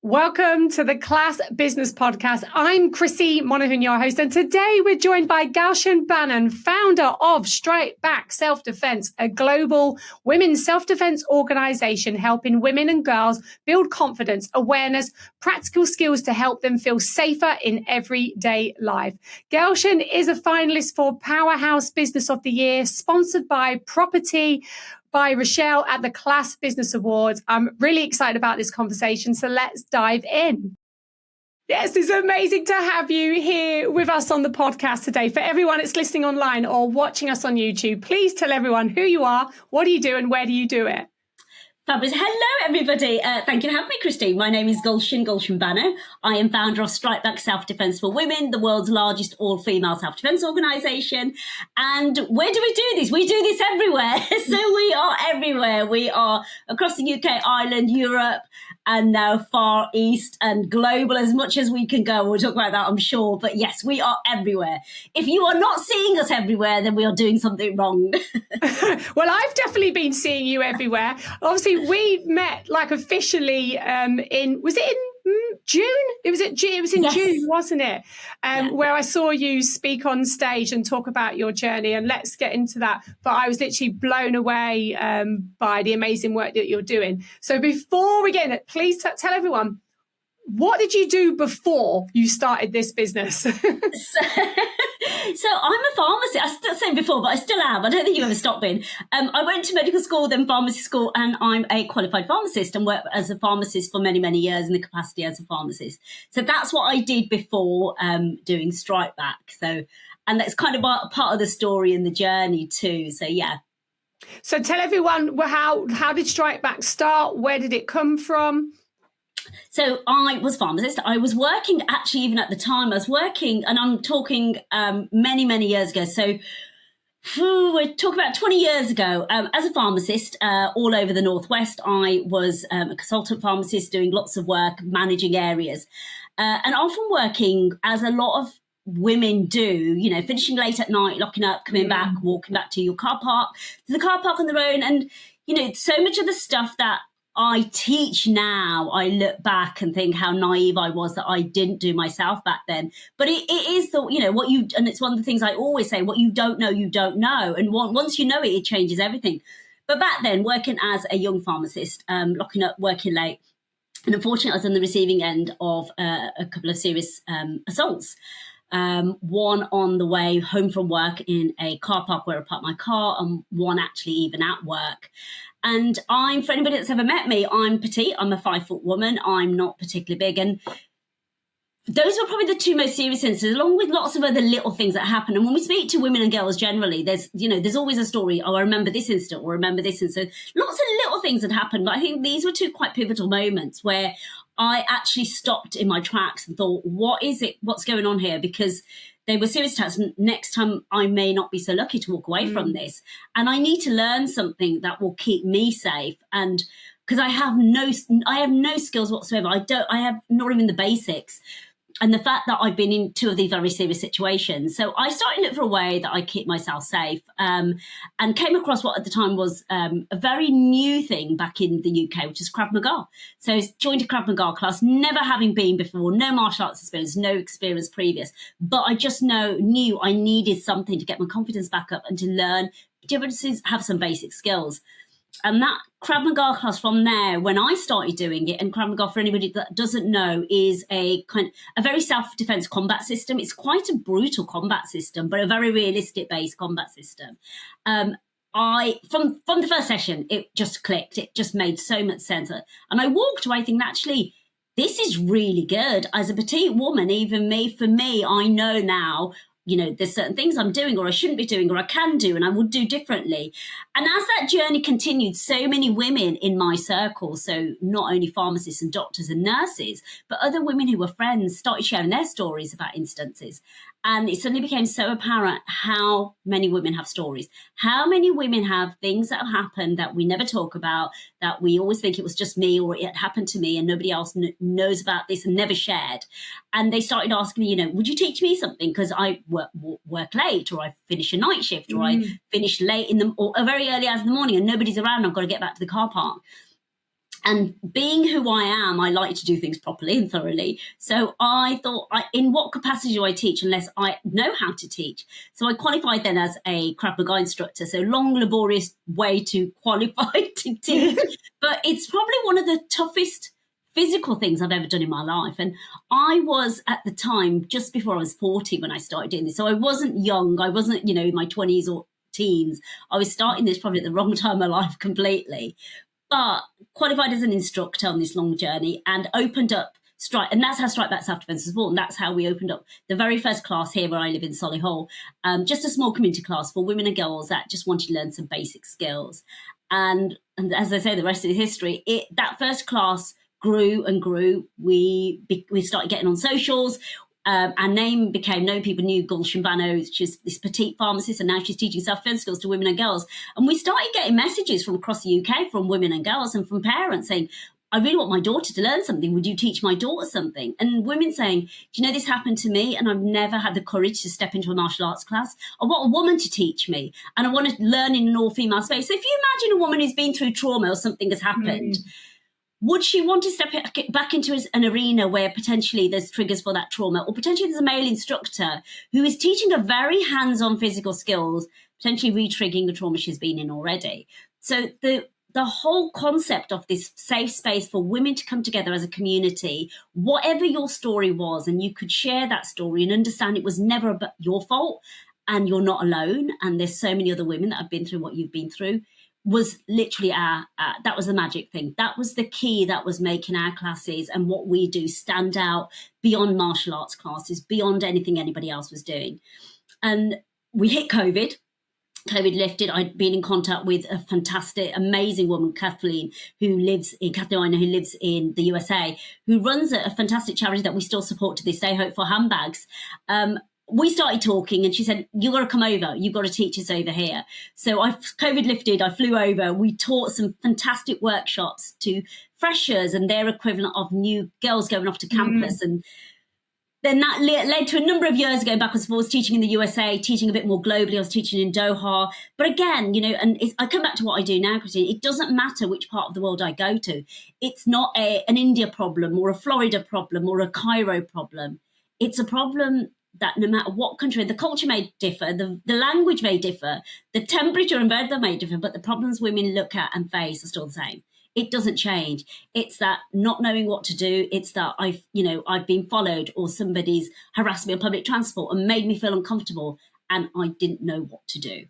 Welcome to the Class Business Podcast. I'm Chrissy Monaghan, your host, and today we're joined by Gulshen Bano, founder of Strike Back Self-Defense, a global women's self-defense organization helping women and girls build confidence, awareness, practical skills to help them feel safer in everyday life. Gulshen is a finalist for Powerhouse Business of the Year, sponsored by Property by Rochelle at the Class Business Awards. I'm really excited about this conversation, so let's dive in. Yes, it's amazing to have you here with us on the podcast today. For everyone that's listening online or watching us on YouTube, please tell everyone who you are, what do you do, and where do you do it? Fabulous. Hello, everybody. Thank you for having me, Christine. My name is Gulshen Bano. I am founder of Strike Back Self-Defense for Women, the world's largest all-female self-defense organisation. And where do we do this? We do this everywhere. So we are everywhere. We are across the UK, Ireland, Europe, and now Far East and global as much as we can go. We'll talk about that, I'm sure. But yes, we are everywhere. If you are not seeing us everywhere, then we are doing something wrong. Well, I've definitely been seeing you everywhere. Obviously, we met like officially was it in June? It was in yes. June, wasn't it? Where I saw you speak on stage and talk about your journey, and let's get into that. But I was literally blown away by the amazing work that you're doing. So before we get in it, please tell everyone, what did you do before you started this business? So I'm a pharmacist. I still saying before, but I still am. I don't think you've ever stopped being. I went to medical school, then pharmacy school, and I'm a qualified pharmacist and worked as a pharmacist for many, many years in the capacity as a pharmacist. So that's what I did before doing Strike Back. So, and that's kind of part of the story and the journey too. So yeah. So tell everyone, how did Strike Back start? Where did it come from? So I was a pharmacist. I was working, actually, even at the time, I was working, and I'm talking many, many years ago. So we're talking about 20 years ago. As a pharmacist all over the Northwest, I was a consultant pharmacist doing lots of work, managing areas, and often working as a lot of women do, you know, finishing late at night, locking up, coming back, walking back to your car park, to the car park on their own. And, you know, so much of the stuff that I teach now, I look back and think how naive I was that I didn't do myself back then. But it is the, you know, and it's one of the things I always say, what you don't know, you don't know. And once you know it, it changes everything. But back then, working as a young pharmacist, locking up, working late, and unfortunately, I was on the receiving end of a couple of serious assaults. One on the way home from work in a car park where I parked my car, and one actually even at work. And for anybody that's ever met me, I'm petite. I'm a 5-foot woman. I'm not particularly big. And those were probably the two most serious incidents, along with lots of other little things that happen. And when we speak to women and girls generally, there's always a story. Oh, I remember this incident, or remember this incident. Lots of little things had happened. But I think these were two quite pivotal moments where I actually stopped in my tracks and thought, what is it? What's going on here? Because they were serious attacks. Next time I may not be so lucky to walk away from this. And I need to learn something that will keep me safe. And because I have no skills whatsoever. I have not even the basics. And the fact that I've been in two of these very serious situations. So I started to look for a way that I keep myself safe, and came across what at the time was a very new thing back in the UK, which is Krav Maga. So I joined a Krav Maga class, never having been before, no martial arts experience, no experience previous. But I just knew I needed something to get my confidence back up and to learn, to be able to have some basic skills. And that Krav Maga class from there, when I started doing it, and Krav Maga, for anybody that doesn't know, is a very self-defense combat system. It's quite a brutal combat system, but a very realistic-based combat system. From the first session, it just clicked. It just made so much sense. And I walked away thinking, actually, this is really good. As a petite woman, for me, I know now, you know, there's certain things I'm doing or I shouldn't be doing or I can do and I would do differently. And as that journey continued, so many women in my circle, so not only pharmacists and doctors and nurses, but other women who were friends started sharing their stories about instances. And it suddenly became so apparent how many women have stories, how many women have things that have happened that we never talk about, that we always think it was just me or it happened to me and nobody else knows about this and never shared. And they started asking me, you know, would you teach me something? Because I work late, or I finish a night shift, or I finish late or very early hours in the morning and nobody's around. I've got to get back to the car park. And being who I am, I like to do things properly and thoroughly. So I thought, in what capacity do I teach unless I know how to teach? So I qualified then as a Krav Maga instructor. So long, laborious way to qualify to teach. But it's probably one of the toughest physical things I've ever done in my life. And I was at the time, just before I was 40 when I started doing this. So I wasn't young. I wasn't, in my 20s or teens. I was starting this probably at the wrong time of life completely. But qualified as an instructor on this long journey and opened up Strike, and that's how Strike Back Self-Defense was born. That's how we opened up the very first class here where I live in Solihull, just a small community class for women and girls that just wanted to learn some basic skills. And as I say, the rest of the history, that first class grew and grew. We started getting on socials. Our name became known. People knew Gulshen Bano. She's this petite pharmacist, and now she's teaching self-defense skills to women and girls. And we started getting messages from across the UK from women and girls and from parents saying, I really want my daughter to learn something. Would you teach my daughter something? And women saying, do you know, this happened to me and I've never had the courage to step into a martial arts class. I want a woman to teach me and I want to learn in an all-female space. So if you imagine a woman who's been through trauma or something has happened, would she want to step back into an arena where potentially there's triggers for that trauma, or potentially there's a male instructor who is teaching a very hands-on physical skills, potentially re-triggering the trauma she's been in already? So the whole concept of this safe space for women to come together as a community, whatever your story was, and you could share that story and understand it was never about your fault and you're not alone, and there's so many other women that have been through what you've been through, was literally that was the magic thing. That was the key that was making our classes and what we do stand out beyond martial arts classes, beyond anything anybody else was doing. And we hit COVID. COVID lifted. I'd been in contact with a fantastic, amazing woman, Kathleen, who lives in the USA, who runs a fantastic charity that we still support to this day, Hope for Handbags. We started talking and she said, you got to come over. You've got to teach us over here. So COVID lifted. I flew over. We taught some fantastic workshops to freshers and their equivalent of new girls going off to campus. And then that led to a number of years going backwards and forwards, teaching in the USA, teaching a bit more globally. I was teaching in Doha. But again, and I come back to what I do now, Christine. It doesn't matter which part of the world I go to. It's not an India problem or a Florida problem or a Cairo problem. It's a problem that no matter what country, the culture may differ, the language may differ, the temperature and weather may differ, but the problems women look at and face are still the same. It doesn't change. It's that not knowing what to do. It's that I've been followed or somebody's harassed me on public transport and made me feel uncomfortable and I didn't know what to do.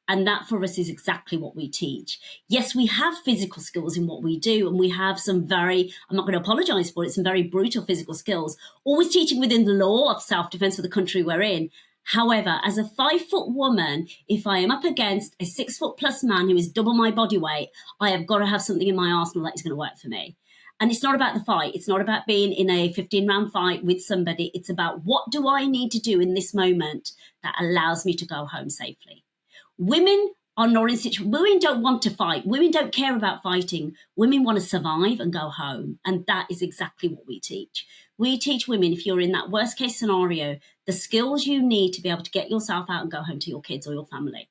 And that for us is exactly what we teach. Yes, we have physical skills in what we do, and we have some I'm not going to apologise for it, some very brutal physical skills, always teaching within the law of self-defence for the country we're in. However, as a 5-foot woman, if I am up against a 6-foot plus man who is double my body weight, I have got to have something in my arsenal that is going to work for me. And it's not about the fight. It's not about being in a 15-round fight with somebody. It's about what do I need to do in this moment that allows me to go home safely. Women are not in situation. Women don't want to fight. Women don't care about fighting. Women want to survive and go home. And that is exactly what we teach. We teach women, if you're in that worst case scenario, the skills you need to be able to get yourself out and go home to your kids or your family.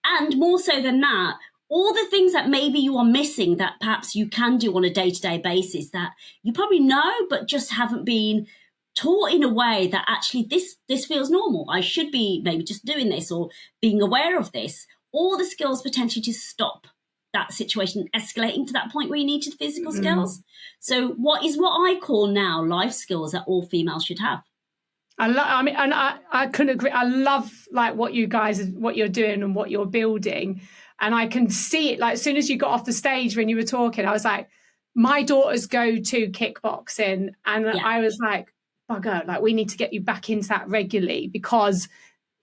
And more so than that, all the things that maybe you are missing that perhaps you can do on a day-to-day basis that you probably know, but just haven't been taught in a way that actually this feels normal. I should be maybe just doing this or being aware of this. All the skills potentially to stop that situation escalating to that point where you need the physical skills. So what I call now life skills that all females should have. I couldn't agree. I love what you're doing and what you're building. And I can see it, as soon as you got off the stage when you were talking, I was like, my daughters go to kickboxing. And I was like, bugger, we need to get you back into that regularly, because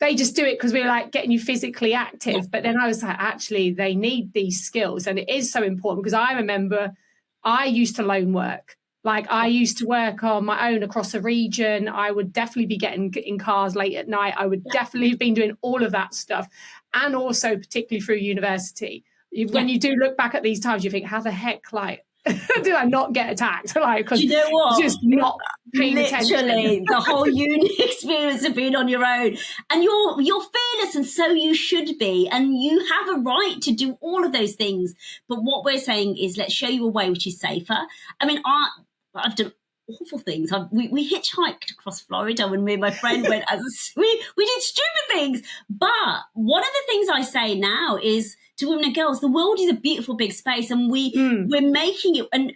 they just do it because we're getting you physically active. Yeah. But then I was like, actually, they need these skills. And it is so important, because I remember I used to loan work. I used to work on my own across a region. I would definitely be getting in cars late at night. I would definitely have been doing all of that stuff. And also particularly through university. When you do look back at these times, you think, how the heck, did I not get attacked? Like, because you know what? just not paying Literally, attention. the whole uni experience of being on your own, and you're fearless, and so you should be, and you have a right to do all of those things. But what we're saying is, let's show you a way which is safer. I mean, I've done awful things. We hitchhiked across Florida when me and my friend went. We did stupid things. But one of the things I say now is to women and girls, the world is a beautiful big space, and we're making it, and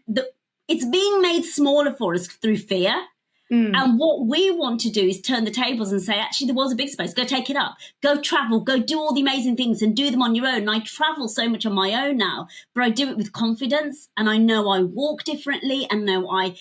it's being made smaller for us through fear. And what we want to do is turn the tables and say, actually, the world's a big space. Go take it up. Go travel. Go do all the amazing things and do them on your own. And I travel so much on my own now, but I do it with confidence. And I know I walk differently, and know I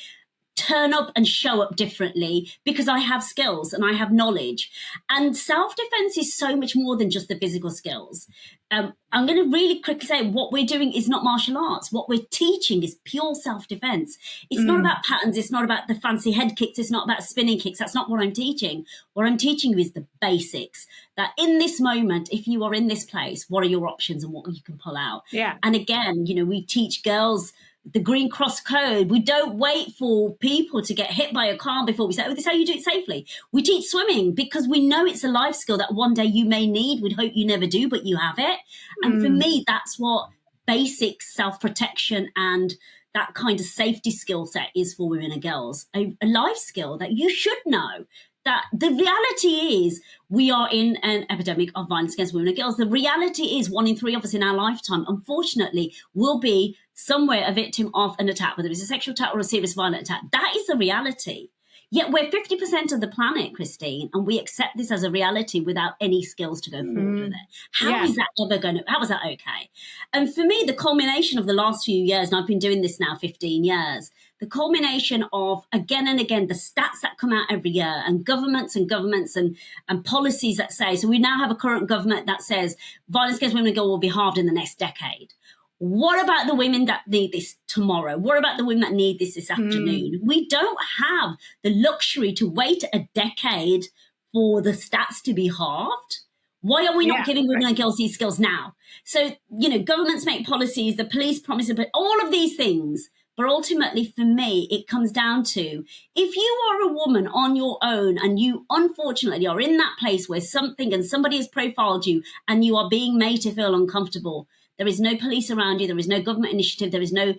turn up and show up differently because I have skills and I have knowledge. And self-defense is so much more than just the physical skills. I'm going to really quickly say what we're doing is not martial arts. What we're teaching is pure self-defense. It's not about patterns. It's not about the fancy head kicks. It's not about spinning kicks. That's not what I'm teaching. What I'm teaching you is the basics, that in this moment, if you are in this place, what are your options and what you can pull out? Yeah. And again, we teach girls the Green Cross Code. We don't wait for people to get hit by a car before we say, this is how you do it safely. We teach swimming because we know it's a life skill that one day you may need. We'd hope you never do, but you have it. And for me, that's what basic self-protection and that kind of safety skill set is for women and girls. A life skill that you should know. That the reality is we are in an epidemic of violence against women and girls. The reality is 1 in 3 of us in our lifetime, unfortunately, will be somewhere a victim of an attack, whether it's a sexual attack or a serious violent attack. That is the reality. Yet we're 50% of the planet, Christine, and we accept this as a reality without any skills to go forward with it. How is that okay? And for me, the culmination of the last few years, and I've been doing this now 15 years, the culmination of again and again, the stats that come out every year and governments and policies that say, so we now have a current government that says violence against women and girls will be halved in the next decade. What about the women that need this tomorrow? What about the women that need this afternoon? We don't have the luxury to wait a decade for the stats to be halved. Why are we not giving women and girls these skills now? So, governments make policies, the police promise, but all of these things. But ultimately, for me, it comes down to if you are a woman on your own and you unfortunately are in that place where somebody has profiled you and you are being made to feel uncomfortable, there is no police around you. There is no government initiative. There is no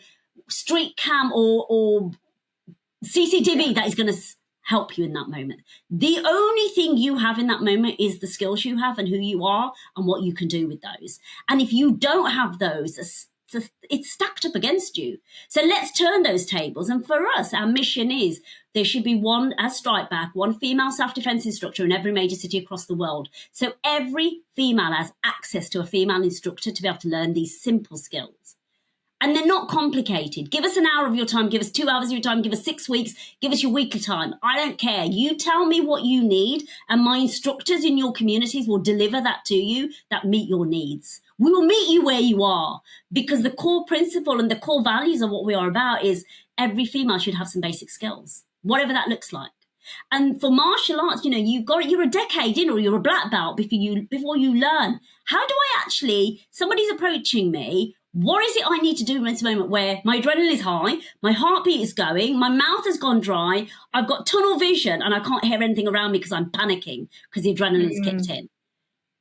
street cam or CCTV that is going to help you in that moment. The only thing you have in that moment is the skills you have and who you are and what you can do with those. And if you don't have those, it's stacked up against you. So let's turn those tables. And for us, our mission is there should be one female self-defense instructor in every major city across the world. So every female has access to a female instructor to be able to learn these simple skills. And they're not complicated. Give us an hour of your time. Give us 2 hours of your time. Give us 6 weeks. Give us your weekly time. I don't care. You tell me what you need, and my instructors in your communities will deliver that to you that meet your needs. We will meet you where you are, because the core principle and the core values of what we are about is every female should have some basic skills, whatever that looks like. And for martial arts, you're a decade in or you're a black belt before you learn. How do I somebody's approaching me, what is it I need to do in this moment where my adrenaline is high, my heartbeat is going, my mouth has gone dry, I've got tunnel vision and I can't hear anything around me because I'm panicking because the adrenaline's kicked in.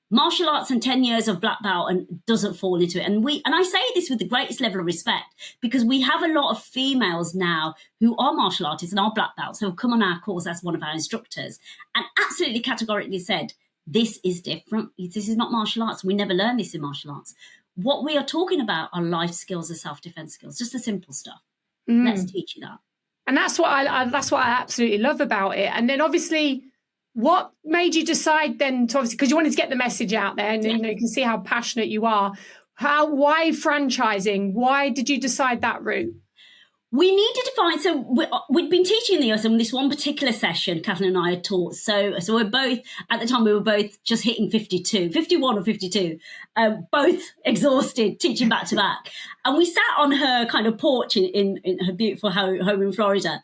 Martial arts and 10 years of black belt and doesn't fall into it. And I say this with the greatest level of respect because we have a lot of females now who are martial artists and are black belts who have come on our course as one of our instructors and absolutely categorically said, this is different. This is not martial arts. We never learn this in martial arts. What we are talking about are life skills and self-defense skills, just the simple stuff. Let's teach you that. And that's what I absolutely love about it. And then obviously, what made you decide then to obviously, because you wanted to get the message out there and you can see how passionate you are. Why franchising? Why did you decide that route? We needed to find, so we'd been teaching in the US in this one particular session, Kathleen and I had taught. So we're both, at the time we were both just hitting 51 or 52, both exhausted, teaching back to back. And we sat on her kind of porch in her beautiful home in Florida.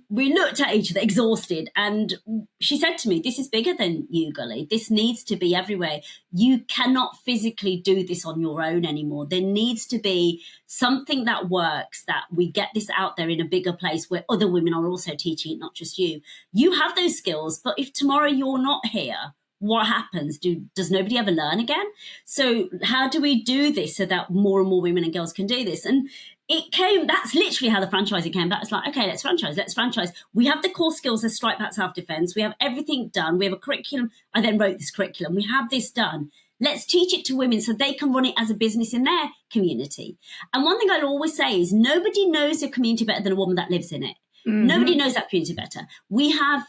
We looked at each other exhausted, and she said to me, this is bigger than you, Gully. This needs to be everywhere. You cannot physically do this on your own anymore. There needs to be something that works, that we get this out there in a bigger place where other women are also teaching it, not just you. You have those skills, but if tomorrow you're not here, what happens? Does nobody ever learn again? So how do we do this so that more and more women and girls can do this? And that's literally how the franchising came back. It's like, okay, let's franchise. We have the core skills as strike back self-defense. We have everything done. We have a curriculum. I then wrote this curriculum. We have this done. Let's teach it to women so they can run it as a business in their community. And one thing I'll always say is nobody knows a community better than a woman that lives in it. Mm-hmm. Nobody knows that community better. We have,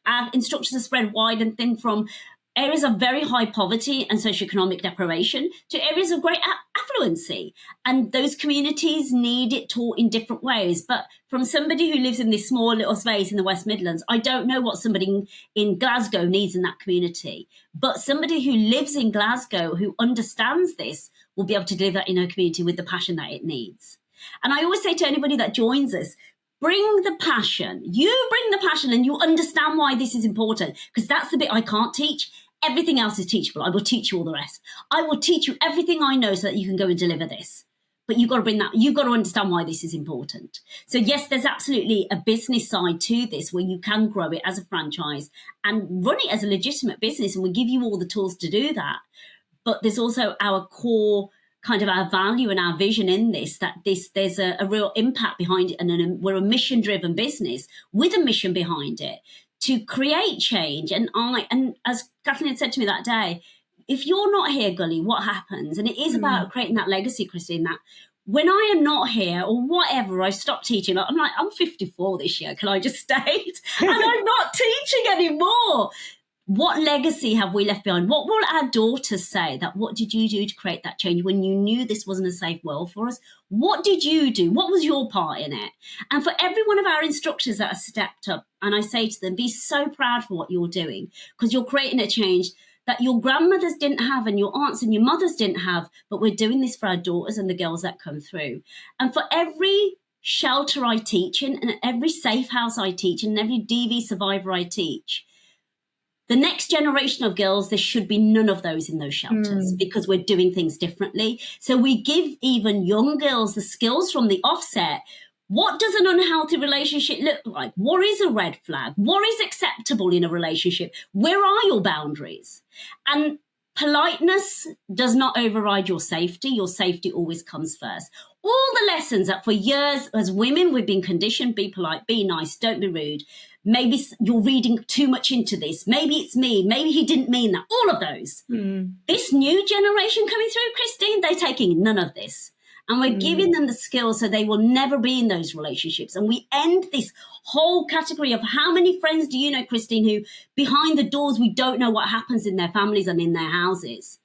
our instructions are spread wide and thin, from areas of very high poverty and socioeconomic deprivation to areas of great affluency. And those communities need it taught in different ways. But from somebody who lives in this small little space in the West Midlands, I don't know what somebody in Glasgow needs in that community. But somebody who lives in Glasgow, who understands this, will be able to deliver that in her community with the passion that it needs. And I always say to anybody that joins us, bring the passion. You bring the passion and you understand why this is important, because that's the bit I can't teach. Everything else is teachable. I will teach you all the rest. I will teach you everything I know so that you can go and deliver this. But you've got to bring that. You've got to understand why this is important. So yes, there's absolutely a business side to this where you can grow it as a franchise and run it as a legitimate business, and we give you all the tools to do that. But there's also our core kind of our value and our vision in this, that there's a real impact behind it, and we're a mission-driven business with a mission behind it to create change. And as Kathleen had said to me that day, if you're not here, Gully, what happens? And it is about creating that legacy, Christine, that when I am not here or whatever, I stop teaching. I'm 54 this year, can I just state? And I'm not teaching anymore. What legacy have we left behind? What will our daughters say? That what did you do to create that change when you knew this wasn't a safe world for us? What did you do? What was your part in it? And for every one of our instructors that have stepped up, and I say to them, be so proud for what you're doing, because you're creating a change that your grandmothers didn't have and your aunts and your mothers didn't have, but we're doing this for our daughters and the girls that come through. And for every shelter I teach in, and every safe house I teach, and every DV survivor I teach, the next generation of girls, there should be none of those in those shelters because we're doing things differently. So we give even young girls the skills from the offset. What does an unhealthy relationship look like? What is a red flag? What is acceptable in a relationship? Where are your boundaries? And politeness does not override your safety. Your safety always comes first. All the lessons that for years as women we've been conditioned: be polite, be nice, don't be rude. Maybe you're reading too much into this. Maybe it's me. Maybe he didn't mean that. All of those. This new generation coming through, Christine, they're taking none of this. And we're giving them the skills so they will never be in those relationships. And we end this whole category of how many friends do you know, Christine, who behind the doors, we don't know what happens in their families and in their houses.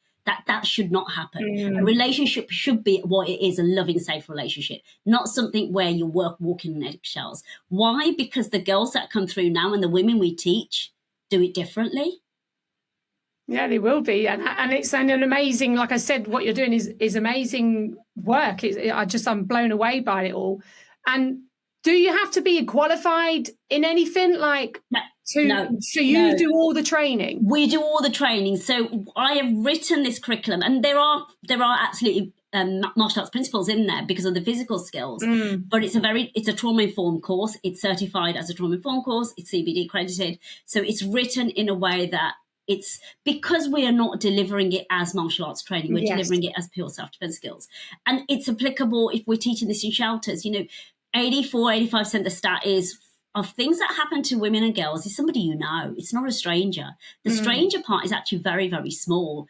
That should not happen. A relationship should be what it is, a loving, safe relationship, not something where you're walking in eggshells. Why? Because the girls that come through now and the women we teach do it differently. Yeah, they will be. And it's an amazing, like I said, what you're doing is amazing work. I'm blown away by it all. And do you have to be qualified in anything? So you do all the training? We do all the training. So I have written this curriculum, and there are absolutely martial arts principles in there because of the physical skills. But it's a trauma-informed course. It's certified as a trauma-informed course. It's CBD accredited. So it's written in a way that it's because we are not delivering it as martial arts training. We're delivering it as pure self-defense skills. And it's applicable if we're teaching this in shelters. 85% of the stat is of things that happen to women and girls is somebody you know. It's not a stranger. The stranger part is actually very, very small.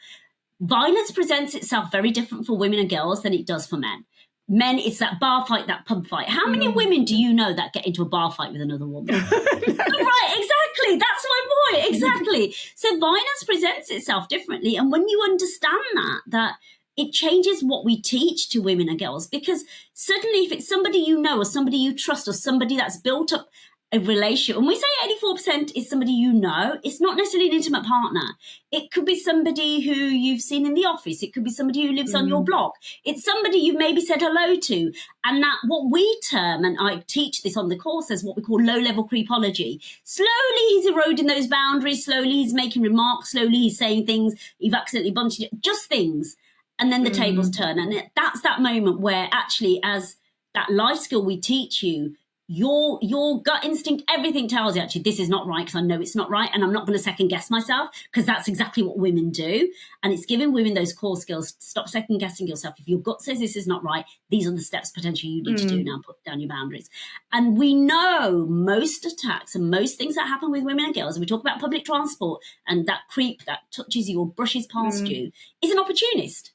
Violence presents itself very different for women and girls than it does for men. Men, it's that bar fight, that pub fight. How many women do you know that get into a bar fight with another woman? Right, exactly. That's my point. Exactly. So violence presents itself differently. And when you understand that it changes what we teach to women and girls, because suddenly if it's somebody you know or somebody you trust or somebody that's built up a relationship. When we say 84% is somebody you know, it's not necessarily an intimate partner. It could be somebody who you've seen in the office. It could be somebody who lives on your block. It's somebody you've maybe said hello to. And that what we term, and I teach this on the course, as what we call low-level creepology. Slowly he's eroding those boundaries. Slowly he's making remarks. Slowly he's saying things. You've accidentally bumped it, just things. And then the tables turn. And that's that moment where actually, as that life skill we teach you, your gut instinct, everything tells you, actually, this is not right, because I know it's not right, and I'm not going to second guess myself, because that's exactly what women do. And it's giving women those core skills. Stop second guessing yourself. If your gut says this is not right, these are the steps potentially you need to do now. Put down your boundaries. And we know most attacks and most things that happen with women and girls, and we talk about public transport and that creep that touches you or brushes past you, is an opportunist.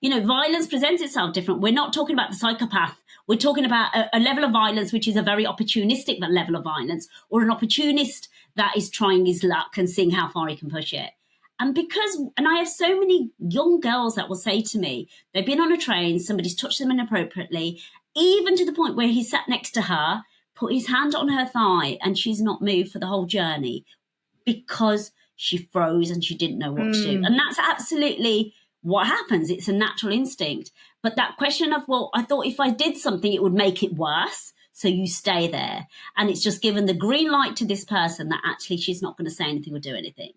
You know, violence presents itself different. We're not talking about the psychopath. We're talking about a level of violence which is a very opportunistic level of violence, or an opportunist that is trying his luck and seeing how far he can push it. And I have so many young girls that will say to me, they've been on a train, somebody's touched them inappropriately, even to the point where he sat next to her, put his hand on her thigh, and she's not moved for the whole journey because she froze and she didn't know what to do. And that's absolutely what happens. It's a natural instinct. But that question of, well, I thought if I did something, it would make it worse. So you stay there. And it's just given the green light to this person that actually she's not going to say anything or do anything.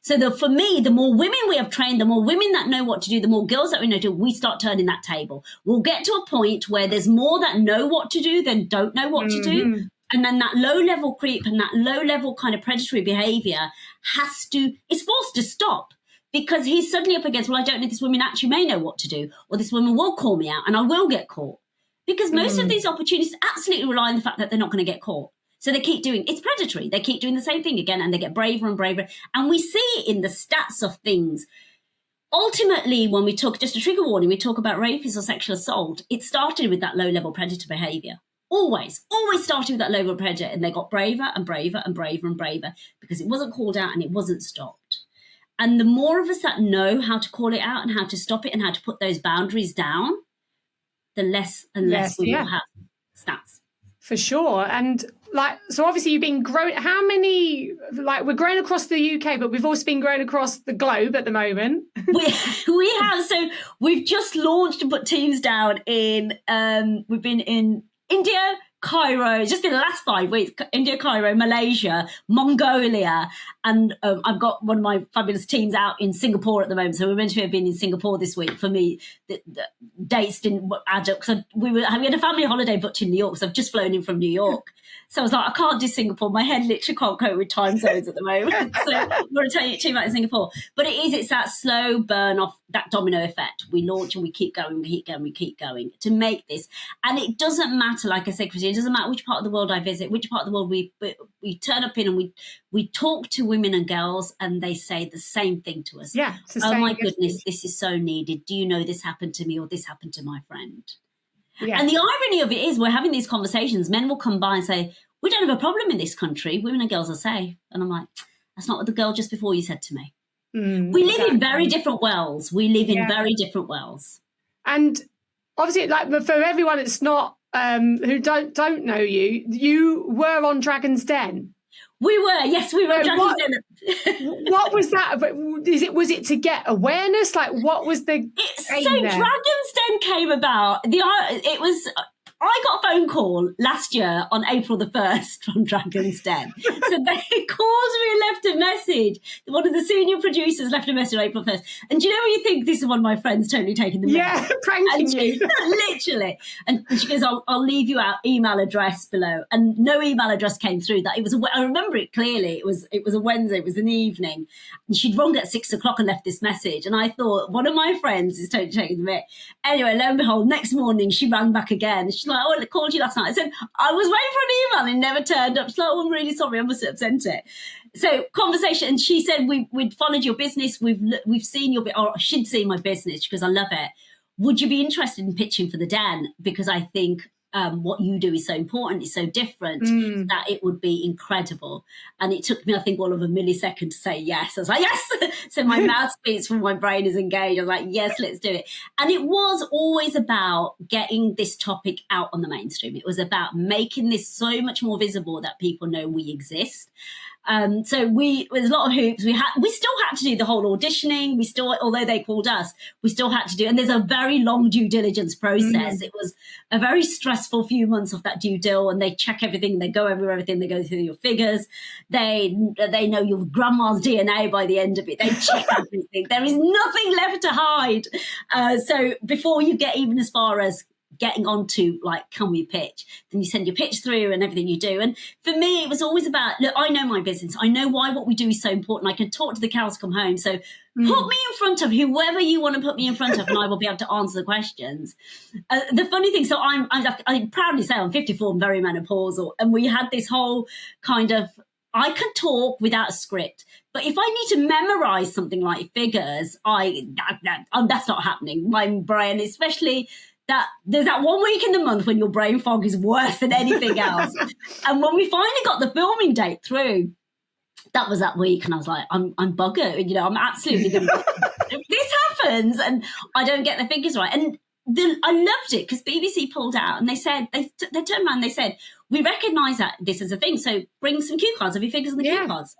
So for me, the more women we have trained, the more women that know what to do, the more girls that we know to do, we start turning that table. We'll get to a point where there's more that know what to do than don't know what to do. And then that low-level creep and that low-level kind of predatory behavior is forced to stop. Because he's suddenly up against, well, I don't know, this woman actually may know what to do, or this woman will call me out and I will get caught. Because most of these opportunities absolutely rely on the fact that they're not going to get caught. So they keep it's predatory. They keep doing the same thing again, and they get braver and braver. And we see it in the stats of things. Ultimately, when we talk, just a trigger warning, we talk about rapists or sexual assault, it started with that low-level predator behavior. Always started with that low-level predator, and they got braver and braver and braver and braver because it wasn't called out and it wasn't stopped. And the more of us that know how to call it out and how to stop it and how to put those boundaries down, the less and less we will have stats. For sure. And so obviously you've been growing, how many, we're growing across the UK, but we've also been growing across the globe at the moment. we have. So we've just launched and put teams down we've been in India, Cairo, just in the last 5 weeks, India, Cairo, Malaysia, Mongolia, and I've got one of my fabulous teams out in Singapore at the moment. So we're meant to have been in Singapore this week. For me, the dates didn't add up because we had a family holiday booked in New York, so I've just flown in from New York. So I was like, I can't do Singapore. My head literally can't cope with time zones at the moment. So I'm going to tell you too much in Singapore. But it's that slow burn off, that domino effect. We launch and we keep going, we keep going, we keep going to make this. And it doesn't matter, like I said, Christine, it doesn't matter which part of the world I visit, which part of the world we turn up in, and we talk to women and girls and they say the same thing to us. Yeah. Oh my goodness, this is so needed. Do you know this happened to me or this happened to my friend? Yeah. And the irony of it is we're having these conversations. Men will come by and say, we don't have a problem in this country. Women and girls are safe. And I'm like, that's not what the girl just before you said to me. We live in very different worlds. We live in very different worlds. And obviously, for everyone it's not who don't know you, you were on Dragon's Den. We were, yes, we were. What was that? Was it to get awareness? What was the? So Dragon's Den came about. I got a phone call last year on April the 1st from Dragon's Den. So they called me and left a message. One of the senior producers left a message on April 1st. And do you know when you think this is one of my friends totally taking the message? Yeah, pranking you. Literally. And she goes, I'll leave you our email address below. And no email address came through. I remember it clearly. It was a Wednesday. It was an evening. And she'd rung at 6:00 and left this message. And I thought, one of my friends is totally taking the mick. Anyway, lo and behold, next morning she rang back again. She's like, I called you last night. I said, I was waiting for an email and it never turned up. She's like, I'm really sorry. I must have sent it. So conversation. And she said, we'd followed your business. We've seen your, or she'd seen my business because I love it. Would you be interested in pitching for the Den? Because I think what you do is so important, it's so different, that it would be incredible. And it took me, I think, all of a millisecond to say yes. I was like, yes. So my mouth speaks when my brain is engaged. I was like, yes, let's do it. And it was always about getting this topic out on the mainstream. It was about making this so much more visible that people know we exist. So there's a lot of hoops. We still had to do the whole auditioning. Although they called us, we still had to do, and there's a very long due diligence process. It was a very stressful few months of that due dil, and they check everything, they go over everything, they go through your figures, they know your grandma's DNA by the end of it. They check everything. There is nothing left to hide. So before you get even as far as getting on to like, can we pitch? Then you send your pitch through and everything you do. And for me, it was always about, look, I know my business. I know why what we do is so important. I can talk to the cows come home. So put me in front of whoever you want to put me in front of, and I will be able to answer the questions. The funny thing, so I proudly say I'm 54 and very menopausal. And we had this whole kind of, I can talk without a script, but if I need to memorize something like figures, that's not happening. My brain, especially that there's that 1 week in the month when your brain fog is worse than anything else. And when we finally got the filming date through, that was that week, and I was like, I'm buggered. I'm absolutely going to. If this happens, and I don't get the figures right, and I loved it because BBC pulled out, and they said they turned around, and they said, we recognise that this is a thing, so bring some cue cards of your figures on the cue cards.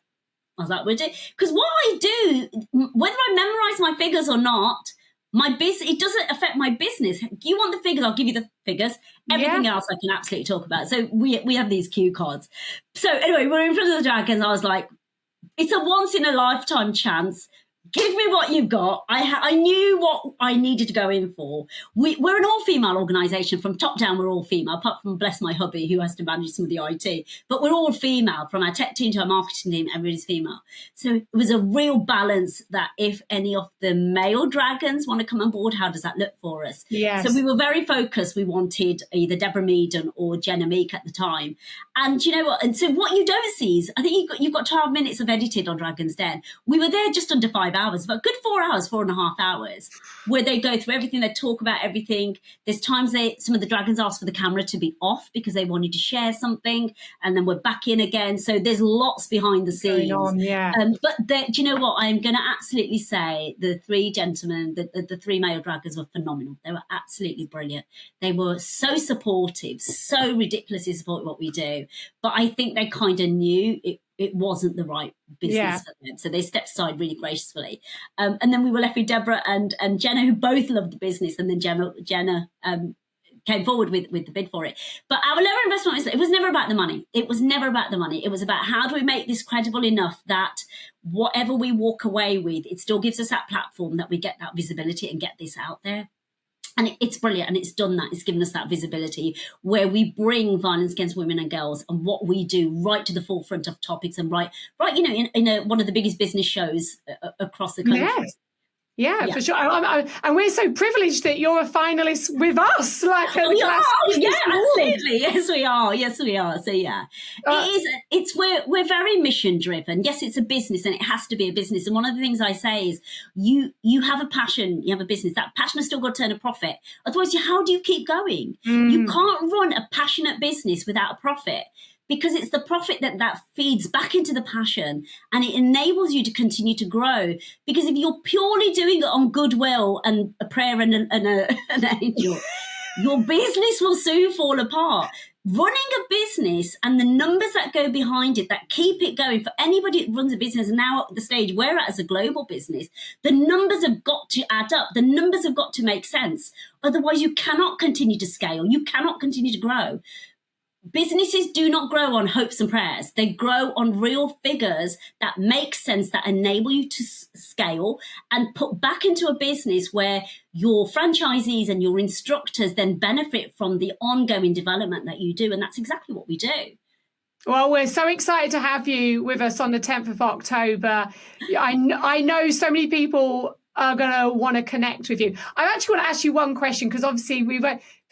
I was like, we'll do, because what I do, whether I memorise my figures or not, my business, it doesn't affect my business. You want the figures, I'll give you the figures. Everything else I can absolutely talk about. So we have these cue cards. So anyway, we're in front of the dragons. I was like, it's a once in a lifetime chance. Give me what you've got. I knew what I needed to go in for. We're an all-female organisation. From top down, we're all female, apart from, bless my hubby, who has to manage some of the IT. But we're all female. From our tech team to our marketing team, everybody's female. So it was a real balance that if any of the male dragons want to come on board, how does that look for us? Yes. So we were very focused. We wanted either Deborah Meaden or Jenna Meek at the time. And you know what? And so what you don't see is, I think you've got 12 minutes of edited on Dragon's Den. We were there just under 5 hours, but good 4 hours, 4.5 hours, where they go through everything, they talk about everything. There's times some of the dragons ask for the camera to be off because they wanted to share something, and then we're back in again. So there's lots behind the scenes. But do you know what? I'm going to absolutely say the three gentlemen, the three male dragons were phenomenal. They were absolutely brilliant. They were so supportive, so ridiculously supportive what we do. But I think they kind of knew it wasn't the right business for them. So they stepped aside really gracefully. And then we were left with Deborah and Jenna, who both loved the business. And then Jenna came forward with the bid for it. But our lower investment, it was never about the money. It was never about the money. It was about, how do we make this credible enough that whatever we walk away with, it still gives us that platform, that we get that visibility and get this out there. And it's brilliant, and it's done that. It's given us that visibility where we bring violence against women and girls and what we do right to the forefront of topics, and right, in one of the biggest business shows across the country. Yes. Yeah, for sure. And we're so privileged that you're a finalist with us. Absolutely. Yes, we are. So we're very mission driven. Yes, it's a business, and it has to be a business. And one of the things I say is, you have a passion, you have a business. That passion has still got to turn a profit. Otherwise, how do you keep going? You can't run a passionate business without a profit, because it's the profit that feeds back into the passion, and it enables you to continue to grow. Because if you're purely doing it on goodwill and a prayer and an angel, your business will soon fall apart. Running a business and the numbers that go behind it, that keep it going, for anybody that runs a business, and now at the stage we're at as a global business, the numbers have got to add up. The numbers have got to make sense. Otherwise, you cannot continue to scale. You cannot continue to grow. Businesses do not grow on hopes and prayers. They grow on real figures that make sense, that enable you to scale and put back into a business where your franchisees and your instructors then benefit from the ongoing development that you do. And that's exactly what we do. Well, we're so excited to have you with us on the 10th of October. I know so many people are going to want to connect with you. I actually want to ask you one question, because obviously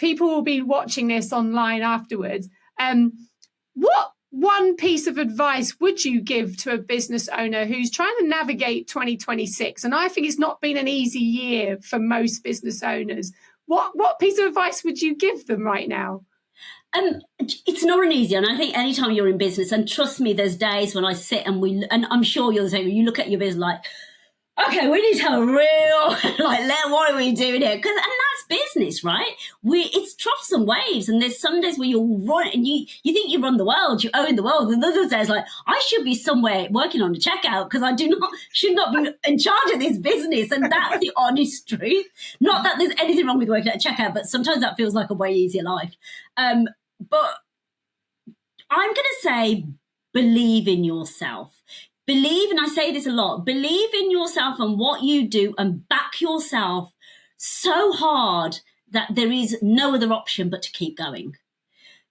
people will be watching this online afterwards. What one piece of advice would you give to a business owner who's trying to navigate 2026? And I think it's not been an easy year for most business owners. What piece of advice would you give them right now? It's not an easy, and I think anytime you're in business, and trust me, there's days when I sit and I'm sure you're the same, when you look at your business like, okay, we need to have a real, what are we doing here? And that's business, right? It's troughs and waves, and there's some days where you'll run, and you think you run the world, you own the world, and other days I should be somewhere working on the checkout because I should not be in charge of this business, and that's the honest truth. Not that there's anything wrong with working at a checkout, but sometimes that feels like a way easier life. But I'm going to say, believe in yourself. Believe, and I say this a lot, believe in yourself and what you do and back yourself so hard that there is no other option but to keep going.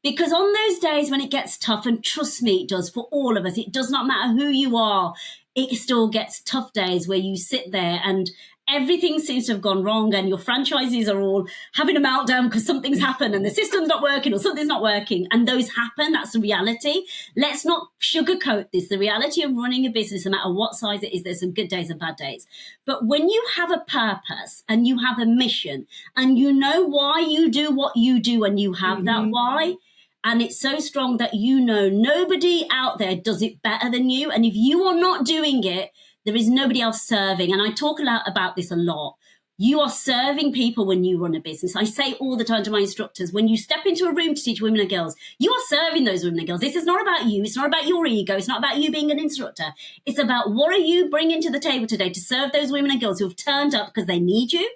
Because on those days when it gets tough, and trust me, it does for all of us, it does not matter who you are, it still gets tough days where you sit there and everything seems to have gone wrong and your franchisees are all having a meltdown because something's happened and the system's not working or something's not working. And those happen. That's the reality. Let's not sugarcoat this. The reality of running a business, no matter what size it is, there's some good days and bad days. But when you have a purpose and you have a mission and you know why you do what you do and you have that why, and it's so strong that you know nobody out there does it better than you. And if you are not doing it, there is nobody else serving. And I talk about this a lot. You are serving people when you run a business. I say all the time to my instructors, when you step into a room to teach women and girls, you are serving those women and girls. This is not about you. It's not about your ego. It's not about you being an instructor. It's about what are you bringing to the table today to serve those women and girls who have turned up because they need you.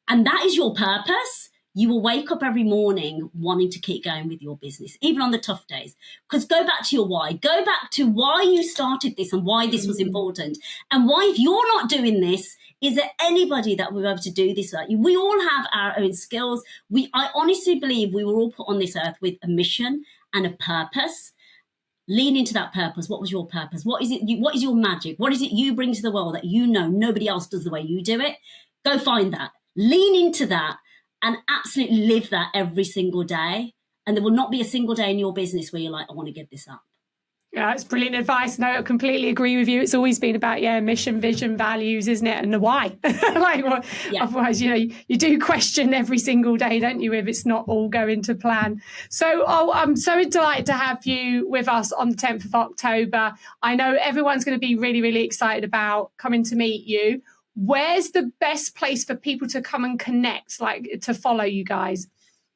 And that is your purpose. You will wake up every morning wanting to keep going with your business, even on the tough days. Because go back to your why. Go back to why you started this and why this was important. And why, if you're not doing this, is there anybody that will be able to do this like you? We all have our own skills. I honestly believe we were all put on this earth with a mission and a purpose. Lean into that purpose. What was your purpose? What is it? What is your magic? What is it you bring to the world that you know nobody else does the way you do it? Go find that. Lean into that. And absolutely live that every single day. And there will not be a single day in your business where you're like, I want to give this up. Yeah, it's brilliant advice. No, I completely agree with you. It's always been about, mission, vision, values, isn't it? And the why. Otherwise, you do question every single day, don't you, if it's not all going to plan. So I'm so delighted to have you with us on the 10th of October. I know everyone's going to be really, really excited about coming to meet you. Where's the best place for people to come and connect, to follow you guys?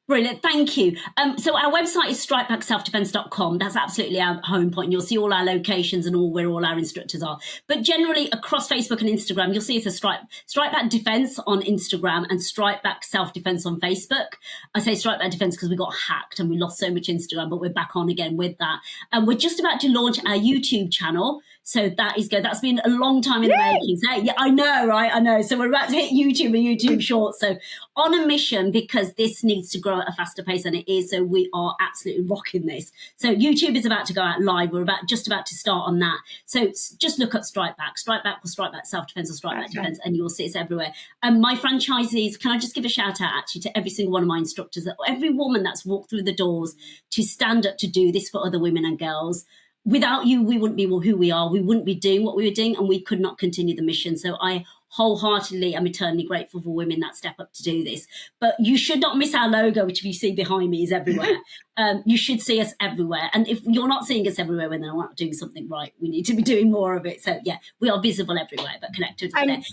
Brilliant. Thank you. So our website is strikebackselfdefense.com. That's absolutely our home point. You'll see all our locations and where all our instructors are. But generally across Facebook and Instagram, you'll see it's a Strike Back Defense on Instagram and Strike Back Self Defense on Facebook. I say Strike Back Defense because we got hacked and we lost so much Instagram, but we're back on again with that. And we're just about to launch our YouTube channel. So that is good. That's been a long time in the making. So, yeah, I know, right? I know. So we're about to hit YouTube and YouTube Shorts. So on a mission because this needs to grow at a faster pace than it is. So we are absolutely rocking this. So YouTube is about to go out live. We're just about to start on that. So just look up Strike Back or Strike Back Self-Defense or Strike Back Defense and you'll see it's everywhere. My franchisees, can I just give a shout out actually to every single one of my instructors, every woman that's walked through the doors to stand up to do this for other women and girls. Without you, we wouldn't be who we are. We wouldn't be doing what we were doing and we could not continue the mission. So I wholeheartedly am eternally grateful for women that step up to do this. But you should not miss our logo, which if you see behind me is everywhere. You should see us everywhere. And if you're not seeing us everywhere, then we're not doing something right. We need to be doing more of it. So yeah, we are visible everywhere, but connected. And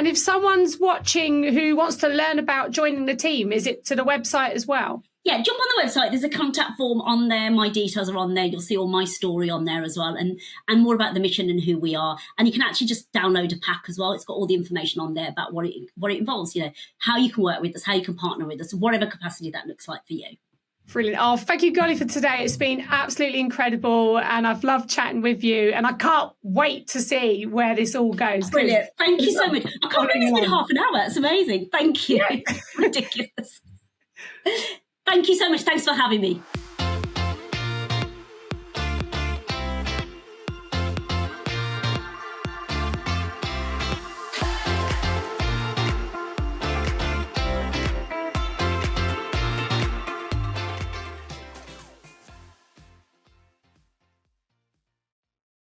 if someone's watching who wants to learn about joining the team, is it to the website as well? Yeah, jump on the website. There's a contact form on there. My details are on there. You'll see all my story on there as well and more about the mission and who we are. And you can actually just download a pack as well. It's got all the information on there about what it involves, how you can work with us, how you can partner with us, whatever capacity that looks like for you. Brilliant. Oh, thank you, Gully, for today. It's been absolutely incredible and I've loved chatting with you and I can't wait to see where this all goes. Brilliant. Thank you so much. I can't believe it's been half an hour. It's amazing. Thank you. Yeah. Ridiculous. Thank you so much. Thanks for having me.